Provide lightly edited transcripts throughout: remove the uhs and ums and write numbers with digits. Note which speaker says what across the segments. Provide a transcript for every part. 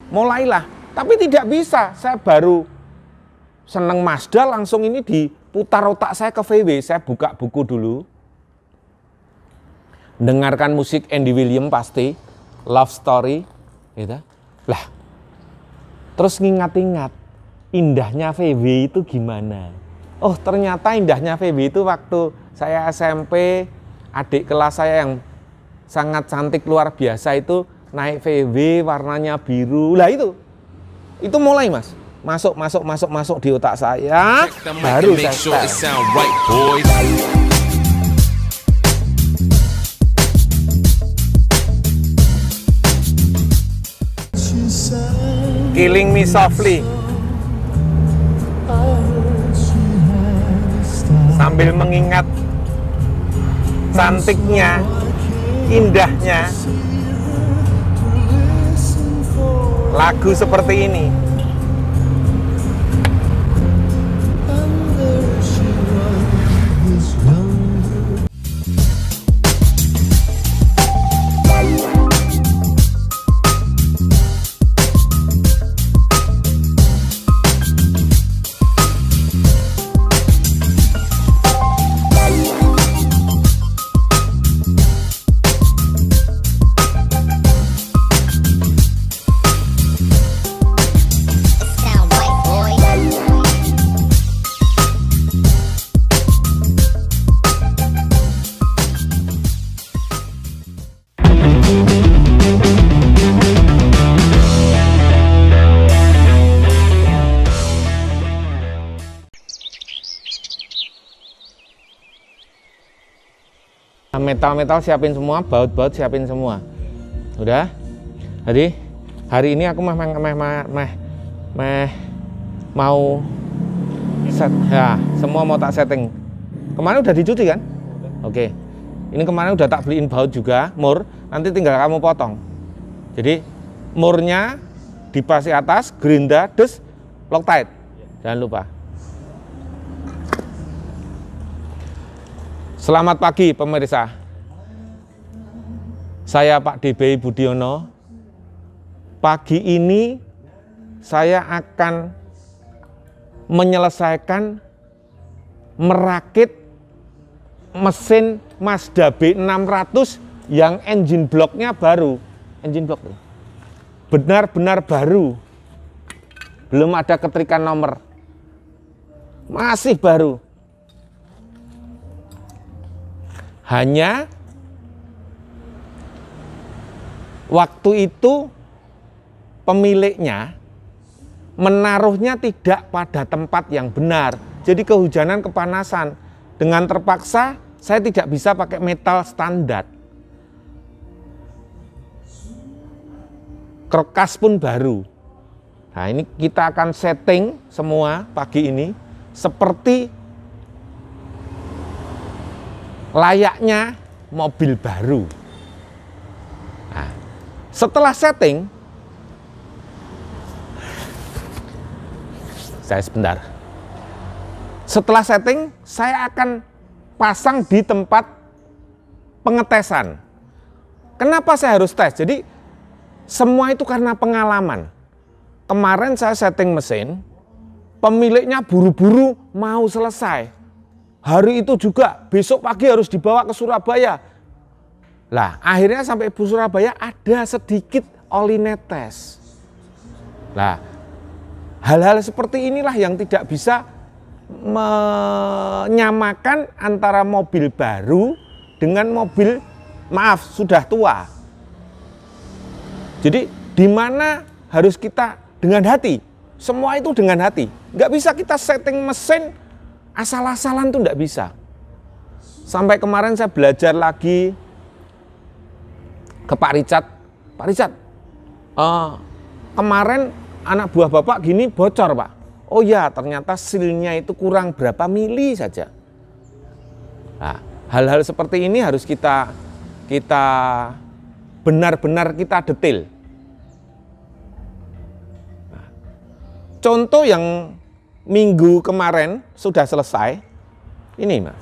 Speaker 1: mulailah. Tapi tidak bisa, saya baru seneng Mazda langsung ini diputar otak saya ke VW. Saya buka buku dulu, dengarkan musik Andy Williams pasti, Love Story, gitu. Lah, terus ngingat-ingat indahnya VW itu gimana. Oh ternyata indahnya VW itu waktu saya SMP, adik kelas saya yang sangat cantik luar biasa itu naik VW warnanya biru. Lah itu mulai mas, masuk di otak saya, baru saya setel. Killing Me Softly, sambil mengingat cantiknya, indahnya lagu seperti ini. Metal siapin semua, baut siapin semua. Udah. Jadi hari ini aku mau set ya, semua mau tak setting. Kemarin udah dicuci kan? Oke. Ini kemarin udah tak beliin baut juga, mur. Nanti tinggal kamu potong. Jadi murnya dipasi atas, gerinda, des, Loctite. Jangan lupa. Selamat pagi pemirsa, saya Pak DBI Budiono. Pagi ini saya akan menyelesaikan merakit mesin Mazda B600 yang engine blocknya baru. Engine block benar-benar baru, belum ada ketrikan nomor, masih baru. Hanya waktu itu pemiliknya menaruhnya tidak pada tempat yang benar. Jadi kehujanan, kepanasan. Dengan terpaksa saya tidak bisa pakai metal standar. Kerkas pun baru. Nah ini kita akan setting semua pagi ini seperti layaknya mobil baru. Nah, setelah setting, Setelah setting, saya akan pasang di tempat pengetesan. Kenapa saya harus tes? Jadi semua itu karena pengalaman. Kemarin saya setting mesin, pemiliknya buru-buru mau selesai. Hari itu juga besok pagi harus dibawa ke Surabaya. Lah akhirnya sampai ke Surabaya ada sedikit oli netes. Lah hal-hal seperti inilah yang tidak bisa menyamakan antara mobil baru dengan mobil sudah tua. Jadi di mana harus kita dengan hati. Semua itu dengan hati. Nggak bisa kita setting mesin asal-asalan tuh nggak bisa. Sampai kemarin saya belajar lagi ke Pak Richard. Pak Richard, kemarin anak buah Bapak gini bocor Pak. Oh ya, ternyata silnya itu kurang berapa mili saja. Nah, hal-hal seperti ini harus kita benar-benar kita detail. Nah, contoh yang minggu kemarin sudah selesai. Ini Mas.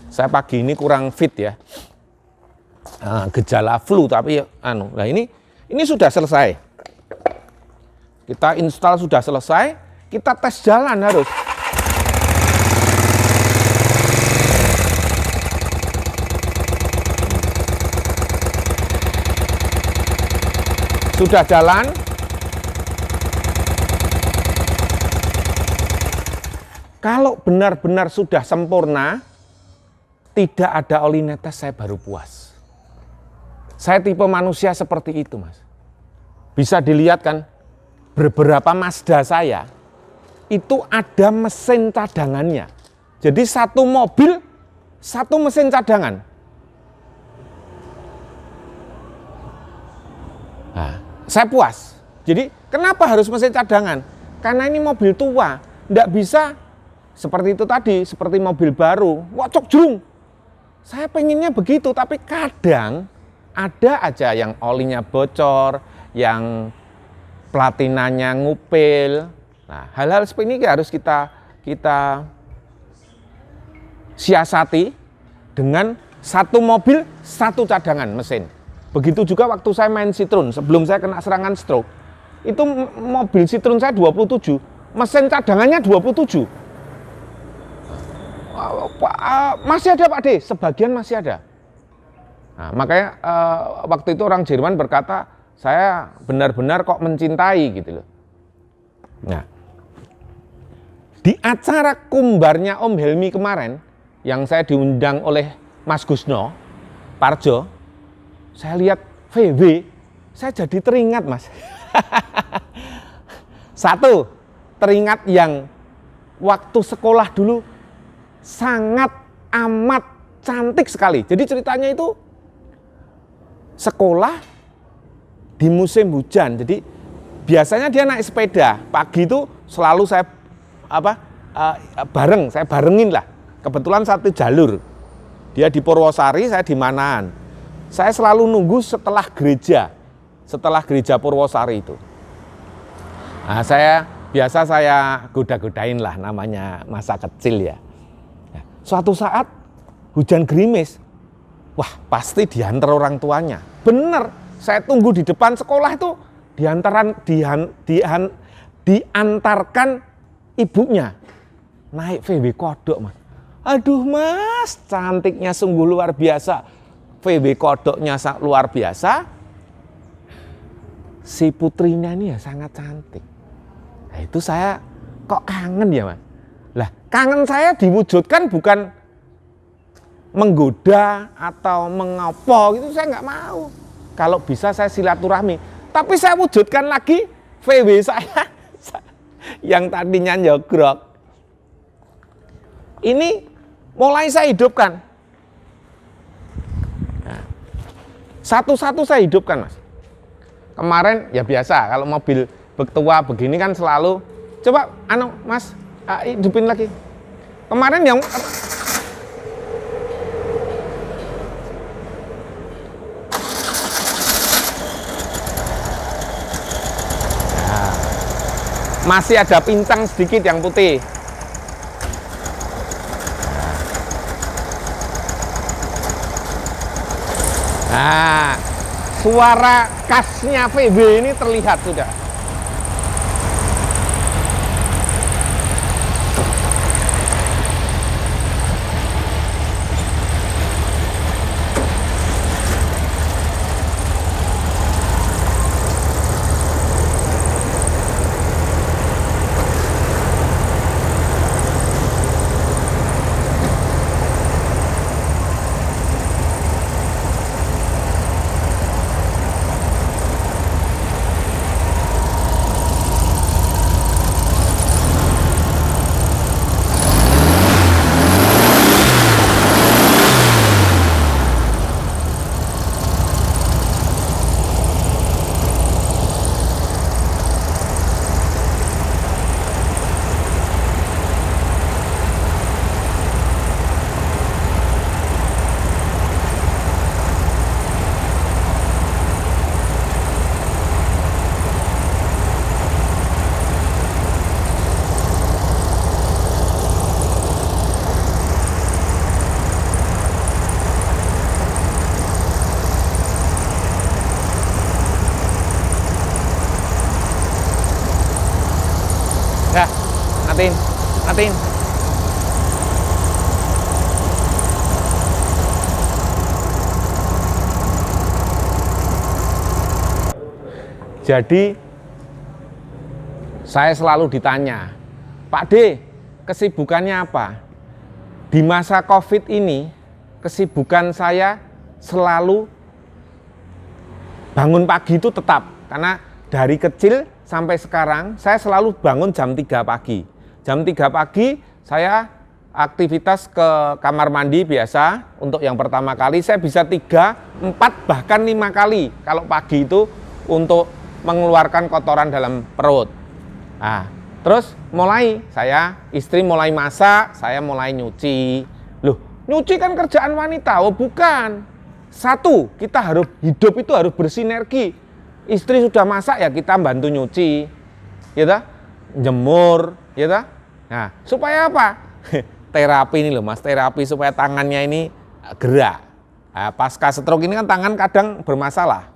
Speaker 1: Saya pagi ini kurang fit ya. Gejala flu tapi Nah ini Ini sudah selesai. Kita install sudah selesai, kita tes jalan harus. Sudah jalan. Kalau benar-benar sudah sempurna, tidak ada oli netes, saya baru puas. Saya tipe manusia seperti itu, Mas. Bisa dilihat kan, beberapa Mazda saya, itu ada mesin cadangannya. Jadi satu mobil, satu mesin cadangan. Nah, saya puas. Jadi kenapa harus mesin cadangan? Karena ini mobil tua, tidak bisa seperti itu tadi, seperti mobil baru, wocok jrung. Saya pengennya begitu, tapi kadang ada aja yang olinya bocor, yang platinanya ngupil. Nah, hal-hal seperti ini harus kita siasati dengan satu mobil, satu cadangan mesin. Begitu juga waktu saya main Citroen, sebelum saya kena serangan stroke, itu mobil Citroen saya 27, mesin cadangannya 27. Masih ada Pak D, sebagian masih ada. Nah, makanya waktu itu orang Jerman berkata, saya benar-benar kok mencintai gitu loh. Nah, di acara kumbarnya Om Helmi kemarin, yang saya diundang oleh Mas Gusno Parjo, saya lihat VW, saya jadi teringat, Mas. Satu, teringat yang waktu sekolah dulu sangat amat cantik sekali. Jadi ceritanya itu sekolah di musim hujan. Jadi biasanya dia naik sepeda. Pagi itu selalu saya saya barengin lah. Kebetulan satu jalur. Dia di Purwosari, saya di Manaan. Saya selalu nunggu setelah gereja Purwosari itu. Nah, saya goda-godain lah, namanya masa kecil ya. Suatu saat hujan gerimis, wah pasti diantar orang tuanya. Bener, saya tunggu di depan sekolah itu diantarkan ibunya. Naik VW kodok, Mas. Aduh Mas, cantiknya sungguh luar biasa. VW kodoknya luar biasa. Si putrinya ini ya sangat cantik. Nah, itu saya kok kangen ya, Mas. Lah, kangen saya diwujudkan bukan menggoda atau mengopo gitu, saya nggak mau. Kalau bisa saya silaturahmi, tapi saya wujudkan lagi VW saya yang tadinya nyogrok. Ini mulai saya hidupkan. Nah, satu-satu saya hidupkan, Mas. Kemarin ya biasa, kalau mobil tua begini kan selalu, coba Mas, hidupin lagi. Kemarin yang masih ada pincang sedikit yang putih. Nah, suara khasnya VW ini terlihat sudah. matiin, matiin. Jadi saya selalu ditanya, Pak D, kesibukannya apa? Di masa COVID ini, kesibukan saya selalu bangun pagi itu tetap. Karena dari kecil sampai sekarang, saya selalu bangun jam 3 pagi. Jam 3 pagi, saya aktivitas ke kamar mandi biasa. Untuk yang pertama kali, saya bisa 3, 4, bahkan 5 kali. Kalau pagi itu untuk mengeluarkan kotoran dalam perut. Nah, terus istri mulai masak, saya mulai nyuci. Loh, nyuci kan kerjaan wanita. Oh bukan. Satu, kita harus hidup itu harus bersinergi. Istri sudah masak ya kita bantu nyuci. Ya ta? Jemur, ya ta? Nah, supaya apa? Terapi ini loh Mas, terapi supaya tangannya ini gerak. Nah, pasca stroke ini kan tangan kadang bermasalah.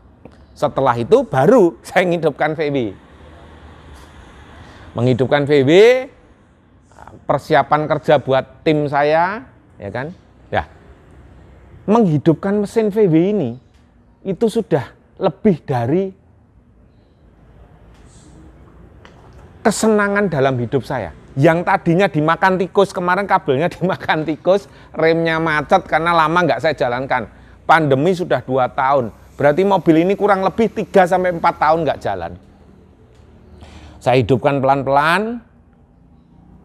Speaker 1: Setelah itu baru saya menghidupkan VW. Menghidupkan VW, persiapan kerja buat tim saya, ya kan? Ya, menghidupkan mesin VW ini itu sudah lebih dari kesenangan dalam hidup saya. Yang tadinya dimakan tikus, kemarin kabelnya dimakan tikus, remnya macet karena lama nggak saya jalankan. Pandemi sudah 2 tahun. Berarti mobil ini kurang lebih 3-4 tahun nggak jalan. Saya hidupkan pelan-pelan,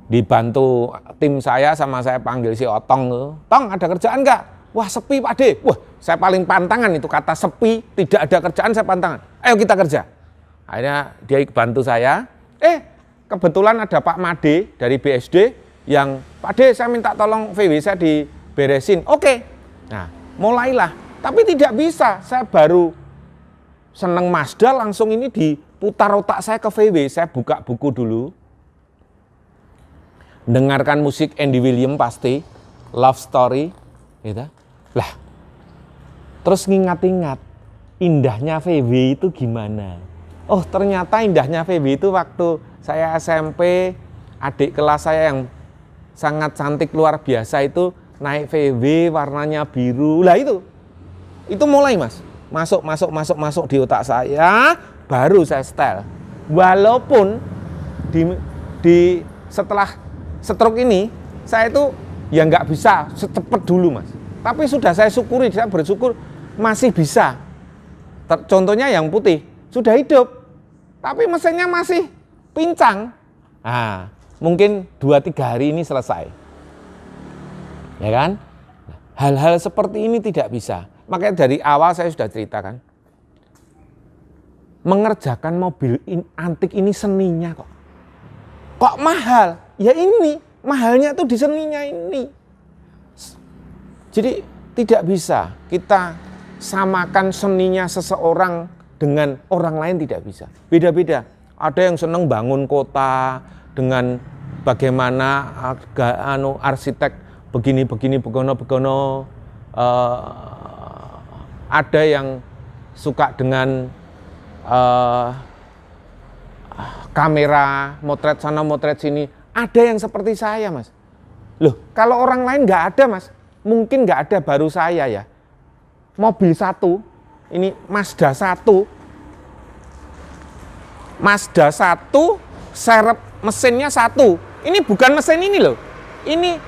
Speaker 1: dibantu tim saya sama saya panggil si Otong. Tong, ada kerjaan nggak? Wah sepi Pak D. Wah saya paling pantangan itu kata sepi, tidak ada kerjaan saya pantangan. Ayo kita kerja. Akhirnya dia bantu saya. Kebetulan ada Pak Made dari BSD yang Pak D saya minta tolong VW saya diberesin. Oke. Nah mulailah. Tapi tidak bisa, saya baru seneng Mazda langsung ini diputar otak saya ke VW. Saya buka buku dulu, dengarkan musik Andy Williams pasti, Love Story, gitu. Lah, terus ngingat-ingat indahnya VW itu gimana? Oh ternyata indahnya VW itu waktu saya SMP, adik kelas saya yang sangat cantik luar biasa itu naik VW warnanya biru. Lah itu mulai Mas, masuk di otak saya, baru saya setel. Walaupun setelah stroke ini, saya itu ya nggak bisa secepat dulu Mas. Tapi sudah saya syukuri, saya bersyukur masih bisa. Contohnya yang putih, sudah hidup, tapi mesinnya masih pincang. Nah, mungkin 2-3 hari ini selesai. Ya kan? Hal-hal seperti ini tidak bisa. Makanya dari awal saya sudah ceritakan, mengerjakan mobil antik ini seninya kok. Kok mahal? Ya ini, mahalnya tuh di seninya ini. Jadi tidak bisa kita samakan seninya seseorang dengan orang lain, tidak bisa. Beda-beda. Ada yang senang bangun kota dengan bagaimana arsitek begini begono. Ada yang suka dengan kamera, motret sana, motret sini. Ada yang seperti saya Mas. Loh, kalau orang lain nggak ada Mas, mungkin nggak ada, baru saya ya. Mobil 1, ini Mazda 1, serep mesinnya 1. Ini bukan mesin ini loh, ini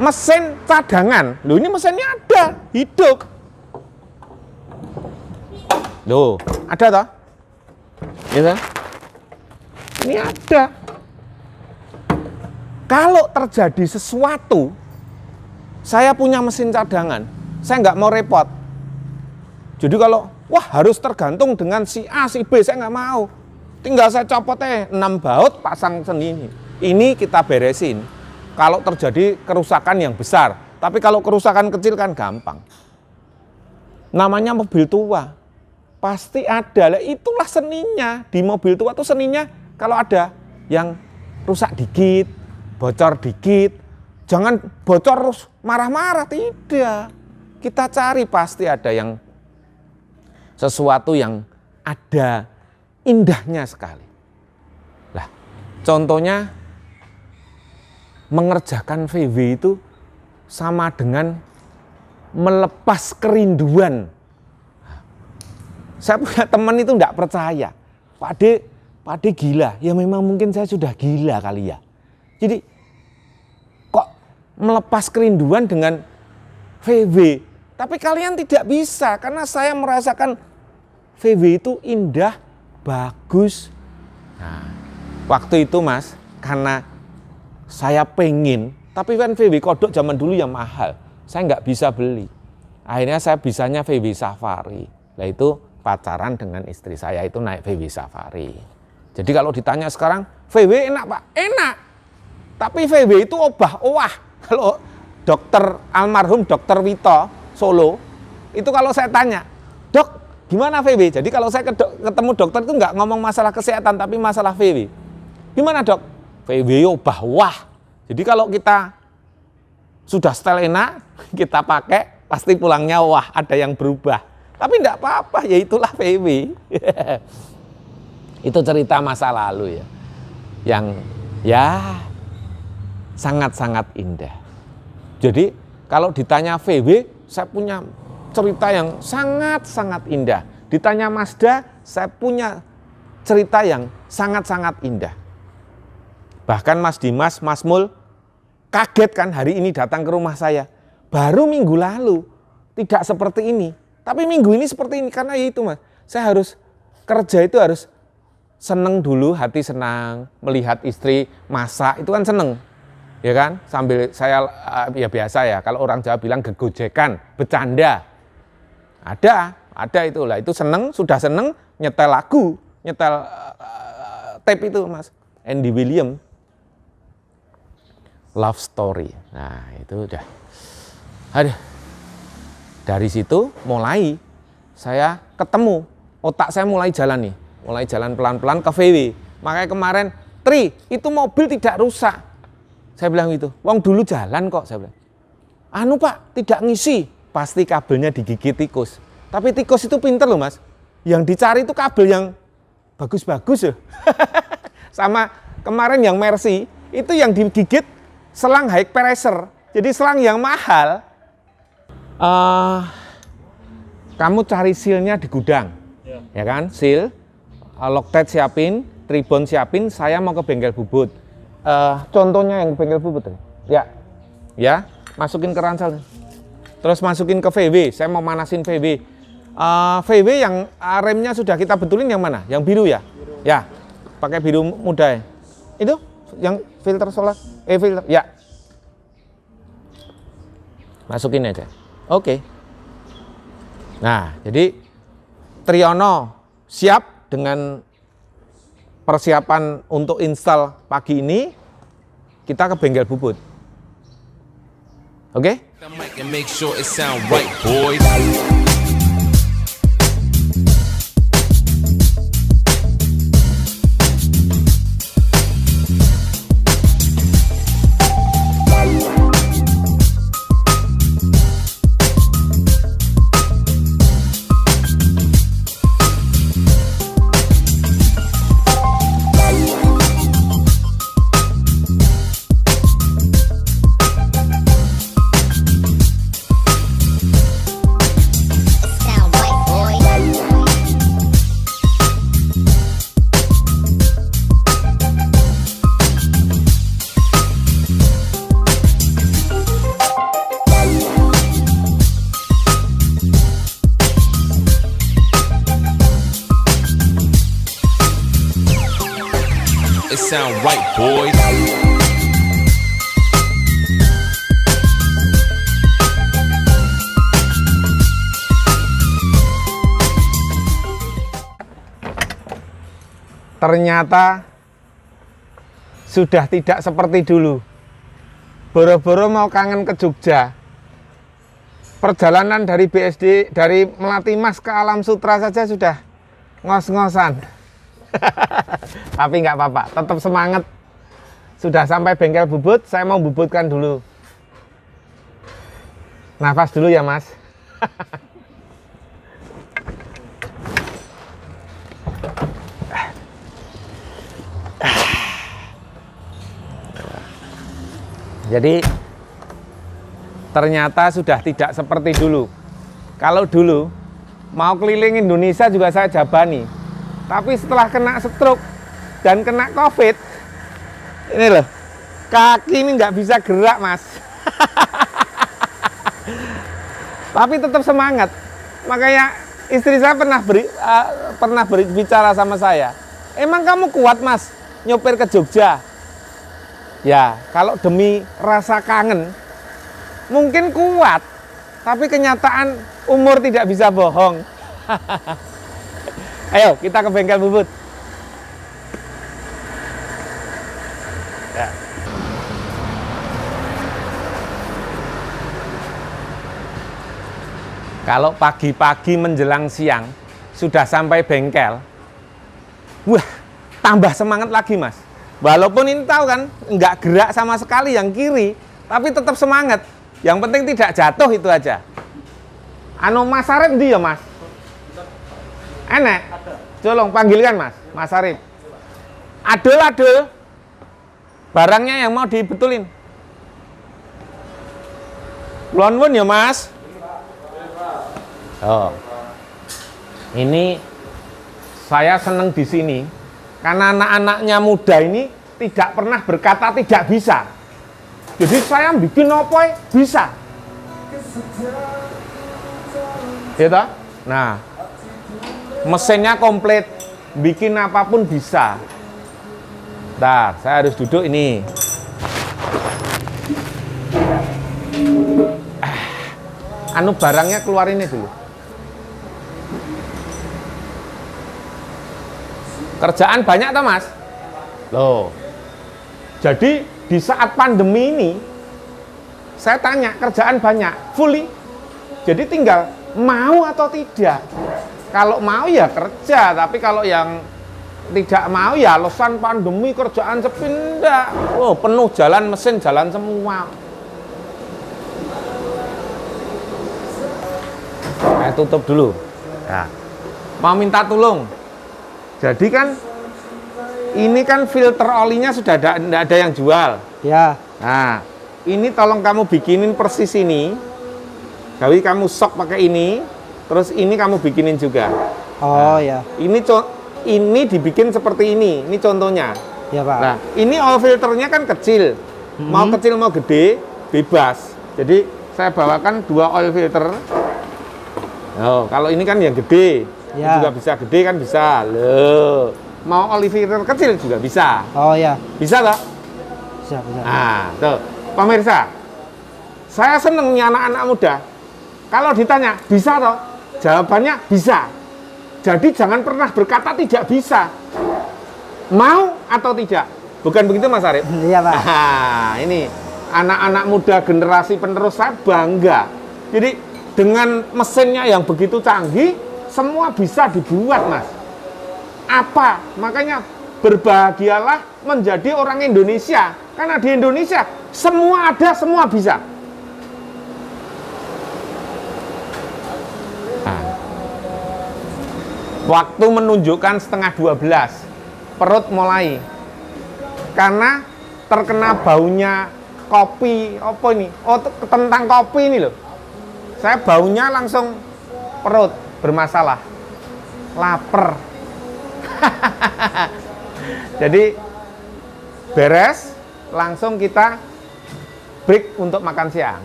Speaker 1: mesin cadangan. Loh ini mesinnya ada, hidup. Loh, ada toh? Ya, ini ada. Kalau terjadi sesuatu, saya punya mesin cadangan, saya nggak mau repot. Jadi kalau, wah harus tergantung dengan si A, si B, saya nggak mau. Tinggal saya copot 6 baut, pasang sendiri. Ini kita beresin. Kalau terjadi kerusakan yang besar, tapi kalau kerusakan kecil kan gampang. Namanya mobil tua. Pasti ada, itulah seninya. Di mobil tua tuh seninya kalau ada yang rusak dikit, bocor dikit, jangan bocor terus marah-marah, tidak. Kita cari pasti ada yang sesuatu yang ada indahnya sekali. Lah, contohnya mengerjakan VW itu sama dengan melepas kerinduan. Saya punya teman itu enggak percaya. Pak De gila. Ya memang mungkin saya sudah gila kali ya. Jadi kok melepas kerinduan dengan VW. Tapi kalian tidak bisa karena saya merasakan VW itu indah, bagus. Nah, waktu itu Mas, karena saya pengen, tapi kan VW kodok zaman dulu yang mahal. Saya nggak bisa beli. Akhirnya saya bisanya VW Safari. Nah itu pacaran dengan istri saya itu naik VW Safari. Jadi kalau ditanya sekarang, VW enak Pak? Enak. Tapi VW itu obah-owah. Kalau almarhum dokter Wito Solo, itu kalau saya tanya, Dok, gimana VW? Jadi kalau saya ketemu dokter itu nggak ngomong masalah kesehatan, tapi masalah VW. Gimana Dok? VW obah-owah. Jadi kalau kita sudah setel enak, kita pakai, pasti pulangnya wah ada yang berubah. Tapi enggak apa-apa, ya itulah VW. Itu cerita masa lalu ya. Yang ya sangat-sangat indah. Jadi kalau ditanya VW, saya punya cerita yang sangat-sangat indah. Ditanya Mazda, saya punya cerita yang sangat-sangat indah. Bahkan Mas Dimas, Mas Mul, kaget kan hari ini datang ke rumah saya. Baru minggu lalu, tidak seperti ini. Tapi minggu ini seperti ini, karena itu Mas. Saya harus kerja itu harus seneng dulu, hati senang. Melihat istri masak, itu kan seneng. Ya kan, sambil saya, ya biasa ya, kalau orang Jawa bilang gegojekan, bercanda. Ada itulah, itu seneng, sudah seneng, nyetel lagu, nyetel tape itu Mas. Andy William. Love Story. Nah itu udah. Aduh. Dari situ mulai saya ketemu. Otak saya mulai jalan nih. Mulai jalan pelan-pelan ke VW. Makanya kemarin, Tri, itu mobil tidak rusak. Saya bilang gitu. Wong dulu jalan kok. Saya bilang. Anu Pak, tidak ngisi. Pasti kabelnya digigit tikus. Tapi tikus itu pinter loh Mas. Yang dicari itu kabel yang bagus-bagus ya. Sama kemarin yang Mercy, itu yang digigit selang high pressure, jadi selang yang mahal. Kamu cari sealnya di gudang, ya kan? Seal, Loctite siapin, Tribon siapin. Saya mau ke bengkel bubut. Contohnya yang bengkel bubut, ya, masukin ke ransel. Terus masukin ke VW. Saya mau manasin VW. VW yang remnya sudah kita betulin yang mana? Yang biru ya? Biru. Ya, pakai biru muda ya. Itu yang filter solar, filter, ya. Masukin aja. Oke. Nah, jadi Triyono siap dengan persiapan untuk install pagi ini. Kita ke bengkel bubut. Oke?
Speaker 2: Sound right, boys.
Speaker 1: Ternyata sudah tidak seperti dulu. Boro-boro mau kangen ke Jogja. Perjalanan dari BSD, dari Melati Mas ke Alam Sutra saja sudah ngos-ngosan. Tapi nggak apa-apa, tetap semangat. Sudah sampai bengkel bubut, saya mau bubutkan dulu. Nafas dulu ya Mas. Jadi ternyata sudah tidak seperti dulu. Kalau dulu mau keliling Indonesia juga saya jabani. Tapi setelah kena stroke dan kena COVID, ini loh, kaki ini nggak bisa gerak, Mas. Tapi tetap semangat. Makanya istri saya pernah berbicara sama saya, emang kamu kuat, Mas, nyopir ke Jogja? Ya, kalau demi rasa kangen, mungkin kuat. Tapi kenyataan umur tidak bisa bohong. Ayo, kita ke bengkel bubut. Ya. Kalau pagi-pagi menjelang siang sudah sampai bengkel, wah, tambah semangat lagi, Mas. Walaupun ini tahu kan, nggak gerak sama sekali yang kiri, tapi tetap semangat. Yang penting tidak jatuh, itu aja. Anu Mas Arif di ya, Mas? Enek? Tolong panggilkan, Mas. Mas Arif. Adul. Barangnya yang mau dibetulin. Lon ya, Mas? Oh. Ini saya senang di sini karena anak-anaknya muda ini tidak pernah berkata tidak bisa. Jadi saya bikin apa bisa. Gitu? Nah, mesinnya komplit, bikin apapun bisa. Bentar, saya harus duduk ini. Anu barangnya keluar ini dulu. Kerjaan banyak toh, Mas? Loh. Jadi di saat pandemi ini saya tanya, kerjaan banyak, fully. Jadi tinggal mau atau tidak. Kalau mau ya kerja, tapi kalau yang tidak mau ya alasan pandemi kerjaan sepindah. Oh, penuh jalan mesin, jalan semua. Saya tutup dulu. Ya. Mau minta tolong. Jadi kan ini kan filter olinya sudah tidak ada yang jual.
Speaker 3: Ya.
Speaker 1: Nah, ini tolong kamu bikinin persis ini. Jadi kamu sok pakai ini, terus ini kamu bikinin juga.
Speaker 3: Oh,
Speaker 1: nah,
Speaker 3: ya.
Speaker 1: Ini dibikin seperti ini. Ini contohnya.
Speaker 3: Ya, Pak.
Speaker 1: Nah, ini oil filternya kan kecil. Mau kecil mau gede bebas. Jadi saya bawakan 2 oil filter. Oh, kalau ini kan yang gede.
Speaker 3: Ya.
Speaker 1: Juga bisa gede kan bisa. Loh. Mau oil filter kecil juga bisa.
Speaker 3: Oh, ya.
Speaker 1: Bisa toh?
Speaker 3: Bisa.
Speaker 1: Nah, tuh, pemirsa. Saya seneng nih anak-anak muda. Kalau ditanya, bisa toh? Jawabannya bisa. Jadi jangan pernah berkata tidak bisa. Mau atau tidak? Bukan begitu, Mas Arif?
Speaker 3: Iya, Pak.
Speaker 1: Nah, ini anak-anak muda generasi penerus saya bangga. Jadi dengan mesinnya yang begitu canggih, semua bisa dibuat, Mas. Apa? Makanya berbahagialah menjadi orang Indonesia. Karena di Indonesia semua ada, semua bisa. Nah, waktu menunjukkan 11:30, perut mulai. Karena terkena baunya kopi, apa ini? Oh, tentang kopi ini loh. Saya baunya langsung perut bermasalah. Lapar. Jadi beres, langsung kita break untuk makan siang.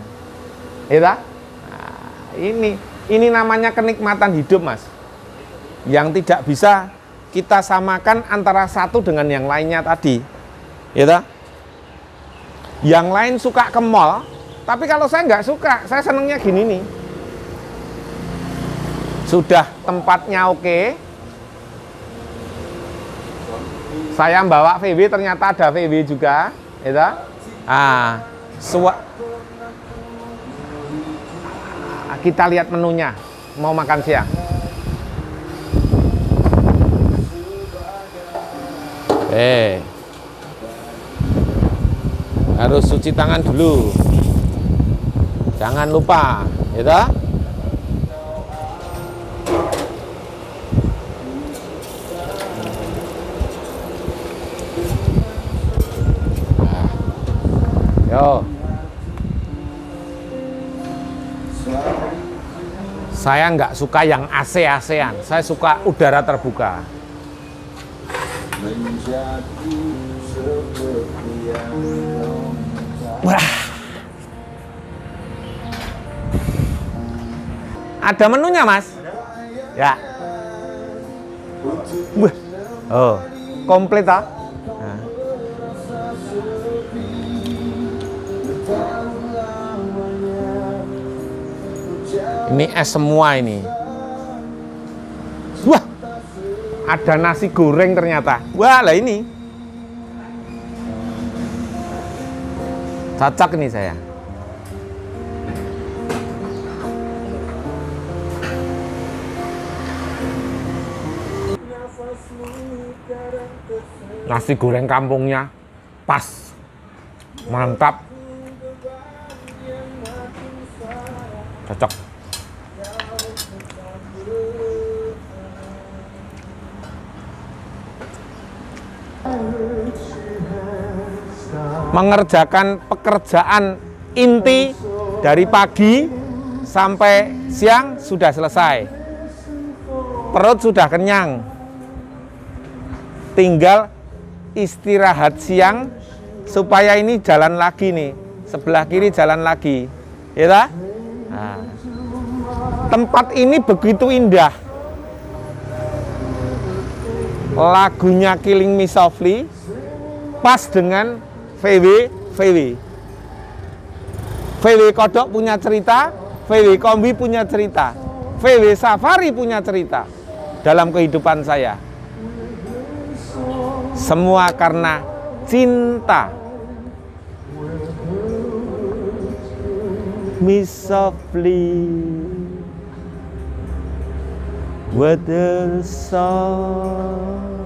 Speaker 1: Nah, ini namanya kenikmatan hidup, Mas. Yang tidak bisa kita samakan antara satu dengan yang lainnya tadi. Yang lain suka ke mall, tapi kalau saya nggak suka, saya senengnya gini nih. Sudah tempatnya oke. Saya bawa VW, ternyata ada VW juga, kita lihat menunya, mau makan siang. Harus cuci tangan dulu, jangan lupa, Yo. Saya nggak suka yang AC-AC-an, saya suka udara terbuka. Wah. Ada menunya, Mas? Ya. Wah. Oh, komplit ah. Nah. Ini es semua ini. Wah, ada nasi goreng ternyata. Wah, lah ini. Cocok nih saya. Nasi goreng kampungnya pas, mantap, cocok. Mengerjakan pekerjaan inti dari pagi sampai siang sudah selesai. Perut sudah kenyang. Tinggal istirahat siang supaya ini jalan lagi nih. Sebelah kiri jalan lagi. Ya tak? Nah. Tempat ini begitu indah. Lagunya Killing Me Softly pas dengan VW Kodok punya cerita, VW Kombi punya cerita, VW Safari punya cerita dalam kehidupan saya. Semua karena cinta. Me softly, what a song.